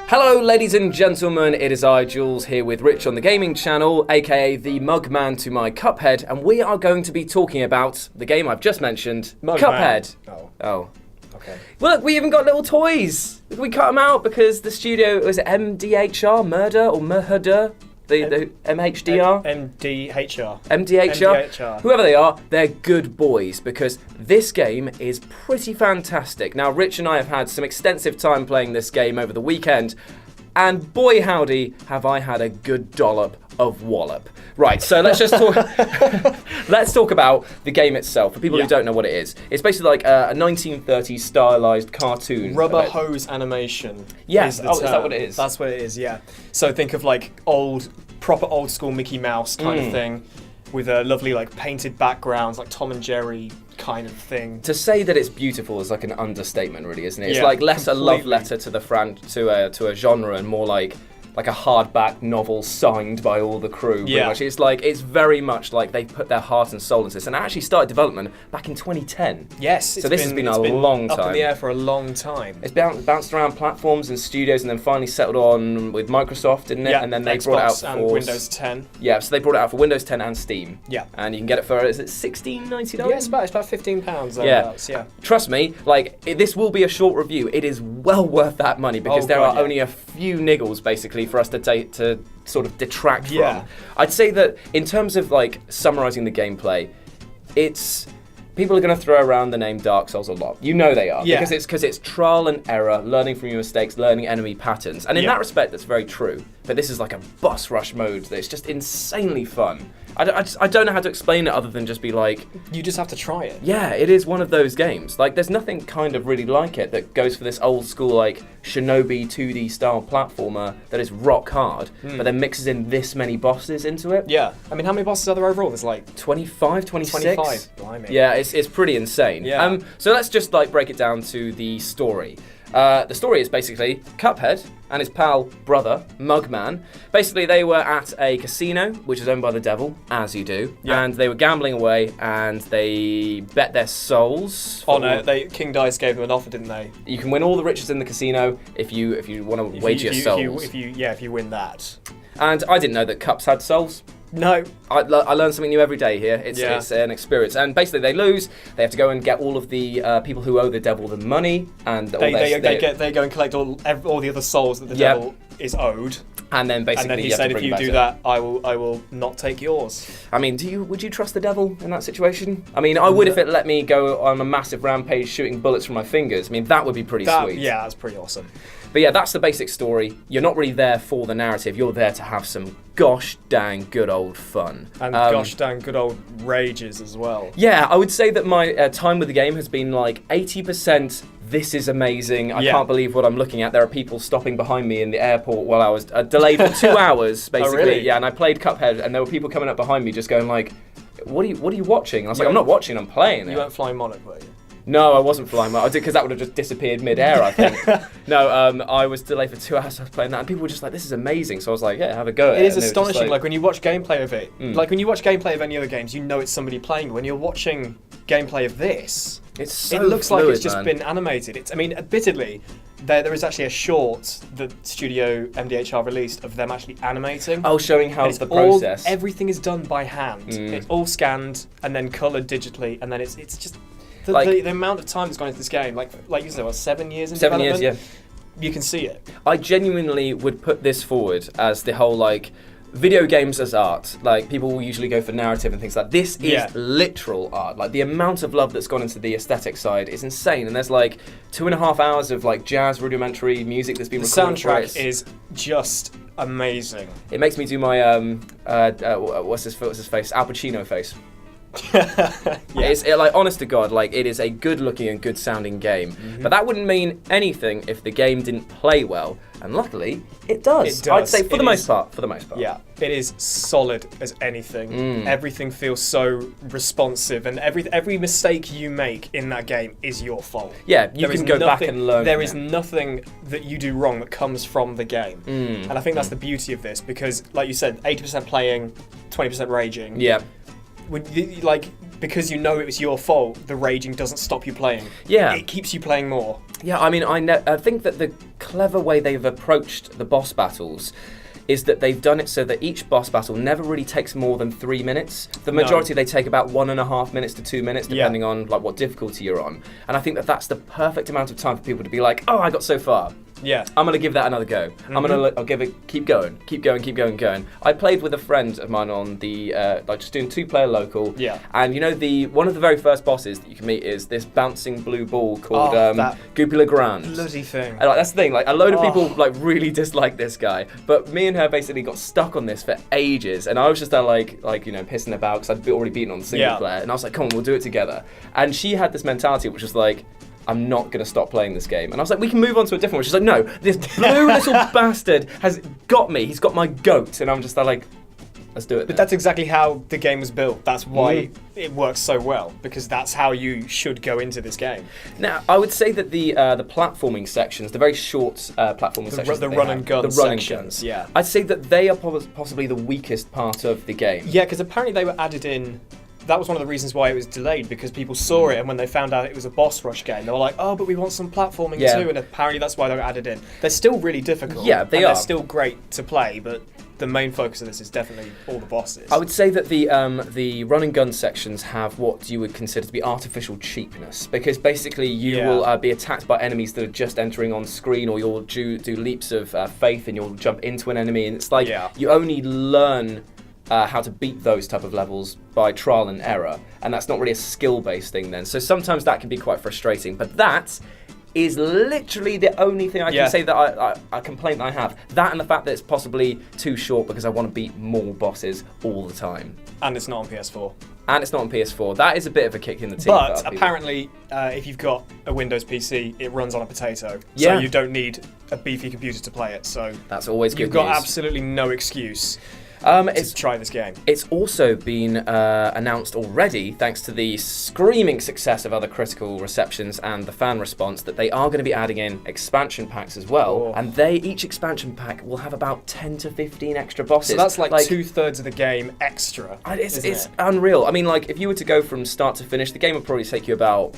Hello ladies and gentlemen, it is I, Jules, here with Rich on the gaming channel, aka the Mugman to my Cuphead, and we are going to be talking about the game I've just mentioned, Cuphead. Oh. Okay. Well, look, we even got little toys. We cut them out because the studio, was it MDHR, Murder or Murder? The MHDR? MDHR. Whoever they are, they're good boys because this game is pretty fantastic. Now, Rich and I have had some extensive time playing this game over the weekend, and boy howdy, have I had a good dollop of wallop. Right, so let's just talk. Let's talk about the game itself. For people who don't know what it is, it's basically like a 1930s stylized cartoon. Rubber hose animation. Yes. Is that what it is? That's what it is. Yeah. So think of like proper old school Mickey Mouse kind of thing, with a lovely like painted backgrounds, like Tom and Jerry kind of thing. To say that it's beautiful is like an understatement, really, isn't it? It's Yeah, like less completely. a love letter to the to a genre and more like a hardback novel signed by all the crew. Pretty much. It's very much like they put their heart and soul into this, and it actually started development back in 2010. Yes. So this has been a long time. Up in the air for a long time. It's bounced around platforms and studios, and then finally settled on with Microsoft, didn't it? Yeah. And then they Xbox brought it out and for Windows 10. Yeah, so they brought it out for Windows 10 and Steam. Yeah. And you can get it for, is it $16.99? Yeah, it's about £15. Yeah. Trust me, this will be a short review. It is well worth that money because there are only a few niggles basically for us to sort of detract from. I'd say that in terms of like summarizing the gameplay, people are going to throw around the name Dark Souls a lot. You know they are because it's trial and error, learning from your mistakes, learning enemy patterns, and in that respect, that's very true. But this is like a boss rush mode that's just insanely fun. I don't know how to explain it other than just be like... You just have to try it. Yeah, it is one of those games. Like, there's nothing kind of really like it that goes for this old school, like, Shinobi 2D style platformer that is rock hard, but then mixes in this many bosses into it. Yeah. I mean, how many bosses are there overall? There's like... 25, 26? 25. Blimey. Yeah, it's pretty insane. Yeah. So let's just, like, break it down to the story. The story is basically Cuphead and his pal brother, Mugman. Basically, they were at a casino, which is owned by the devil, as you do, and they were gambling away, and they bet their souls. King Dice gave them an offer, didn't they? You can win all the riches in the casino if you want to wager your souls. If you win that. And I didn't know that cups had souls. No. I learn something new every day here. It's an experience. And basically they lose. They have to go and get all of the people who owe the devil the money. And they go and collect all the other souls that the devil is owed. And then basically and then he said, if you do that, I will not take yours. I mean, would you trust the devil in that situation? I mean, I would if it let me go on a massive rampage shooting bullets from my fingers. I mean, that would be pretty sweet. Yeah, that's pretty awesome. But yeah, that's the basic story. You're not really there for the narrative. You're there to have some gosh dang good old fun. And gosh dang good old rages as well. Yeah, I would say that my time with the game has been like 80%. This is amazing. I can't believe what I'm looking at. There are people stopping behind me in the airport while I was delayed for 2 hours, basically. Oh, really? Yeah, and I played Cuphead, and there were people coming up behind me just going like, what are you watching? And I was like, I'm not watching, I'm playing it. You weren't flying Monarch, were you? No, I wasn't flying. I did because that would have just disappeared mid-air, I think. No, I was delayed for 2 hours. I was playing that, and people were just like, "This is amazing." So I was like, "Yeah, have a go." It is astonishing. Like when you watch gameplay of it, like when you watch gameplay of any other games, you know it's somebody playing. When you're watching gameplay of this, it looks fluid, like it's just been animated. Admittedly, there is actually a short that Studio MDHR released of them actually animating. Oh, showing how the process. Everything is done by hand. It's all scanned and then coloured digitally, and then it's just. The amount of time that's gone into this game, like you said, 7 years in development? 7 years, yeah. You can see it. I genuinely would put this forward as the whole, like, video games as art. Like, people will usually go for narrative and things like that. This is literal art. Like, the amount of love that's gone into the aesthetic side is insane. And there's, like, 2.5 hours of, like, jazz rudimentary music that's been recorded. The soundtrack is just amazing. It makes me do my, what's his face? Al Pacino face. It's like, honest to God, like, it is a good looking and good sounding game, but that wouldn't mean anything if the game didn't play well, and luckily it does. I'd say for the most part. Yeah, it is solid as anything. Everything feels so responsive, and every mistake you make in that game is your fault. Yeah, you can go back and learn. There is nothing that you do wrong that comes from the game, and I think that's the beauty of this, because like you said, 80% playing, 20% raging. Yeah. Because you know it was your fault, the raging doesn't stop you playing. Yeah. It keeps you playing more. Yeah, I mean, I think that the clever way they've approached the boss battles is that they've done it so that each boss battle never really takes more than 3 minutes. The majority they take about 1.5 minutes to 2 minutes, depending on like what difficulty you're on. And I think that that's the perfect amount of time for people to be like, oh, I got so far. Yeah, I'm gonna give that another go. I'll give it. Keep going. I played with a friend of mine on the like just doing 2-player local. Yeah. And you know one of the very first bosses that you can meet is this bouncing blue ball called Goopy Legrand. Bloody thing. And, like, that's the thing. Like a load of people like really dislike this guy, but me and her basically got stuck on this for ages. And I was just there like you know pissing about because I'd already beaten on the single player, and I was like, come on, we'll do it together. And she had this mentality which was like, I'm not going to stop playing this game. And I was like, we can move on to a different one. She's like, no, this blue little bastard has got me. He's got my goat. And I'm just like, let's do it. But that's exactly how the game was built. That's why it works so well, because that's how you should go into this game. Now, I would say that the platforming sections, the very short platforming sections, the run and gun sections, yeah, I'd say that they are possibly the weakest part of the game. Yeah, because apparently they were added in. That was one of the reasons why it was delayed, because people saw it, and when they found out it was a boss rush game, they were like, oh, but we want some platforming too, and apparently that's why they were added in. They're still really difficult. Yeah, they are. They're still great to play, but the main focus of this is definitely all the bosses. I would say that the run and gun sections have what you would consider to be artificial cheapness, because basically you will be attacked by enemies that are just entering on screen, or you'll do leaps of faith and you'll jump into an enemy, and it's like you only learn how to beat those type of levels by trial and error, and that's not really a skill-based thing then. So sometimes that can be quite frustrating, but that is literally the only thing I can say that a complaint I have. That and the fact that it's possibly too short because I want to beat more bosses all the time. And it's not on PS4. And it's not on PS4. That is a bit of a kick in the teeth. But apparently, if you've got a Windows PC, it runs on a potato. So you don't need a beefy computer to play it. So that's always good news. You've got absolutely no excuse to try this game. It's also been announced already, thanks to the screaming success of other critical receptions and the fan response, that they are going to be adding in expansion packs as well. And each expansion pack will have about 10 to 15 extra bosses. So that's like 2/3 of the game extra. It's unreal. I mean, like, if you were to go from start to finish, the game would probably take you about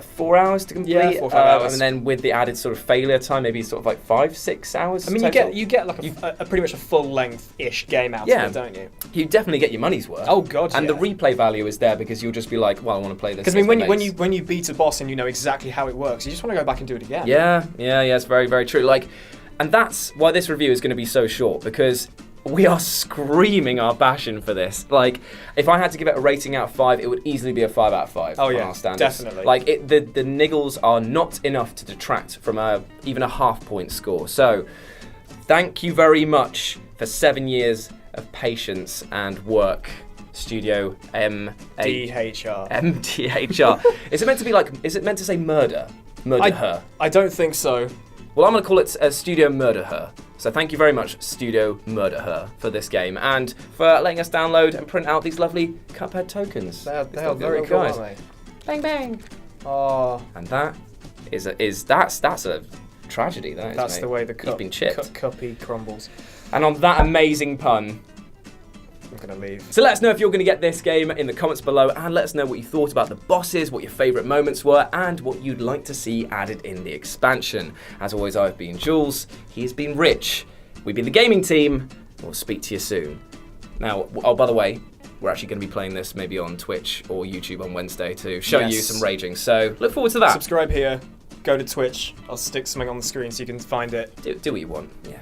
4 hours to complete. Yeah, 4 or 5 hours. And then with the added sort of failure time, maybe sort of like 5-6 hours. I mean, you get like a pretty much a full length-ish game out of it, don't you? You definitely get your money's worth. Oh god, and the replay value is there because you'll just be like, well, I want to play this. Because I mean, when you beat a boss and you know exactly how it works, you just want to go back and do it again. Yeah, it's very, very true. Like, and that's why this review is going to be so short, because we are screaming our passion for this. Like, if I had to give it a rating out of 5, it would easily be a 5 out of 5 on our standards. Definitely. Like, the niggles are not enough to detract from even a half-point score. So, thank you very much for 7 years of patience and work, Studio MDHR. Is it meant to be like? Is it meant to say murder? Her? I don't think so. Well, I'm going to call it Studio Murder Her. So thank you very much, Studio Murder Her, for this game and for letting us download and print out these lovely Cuphead tokens. They are very cool, aren't they? Bang bang. Oh. And that that's a tragedy. That's the way the cuppy crumbles. And on that amazing pun, I'm going to leave. So let us know if you're going to get this game in the comments below, and let us know what you thought about the bosses, what your favourite moments were, and what you'd like to see added in the expansion. As always, I've been Jules, he's been Rich, we've been the gaming team, we'll speak to you soon. Now, by the way, we're actually going to be playing this maybe on Twitch or YouTube on Wednesday to show you some raging, so look forward to that. Subscribe here, go to Twitch, I'll stick something on the screen so you can find it. Do what you want, yeah.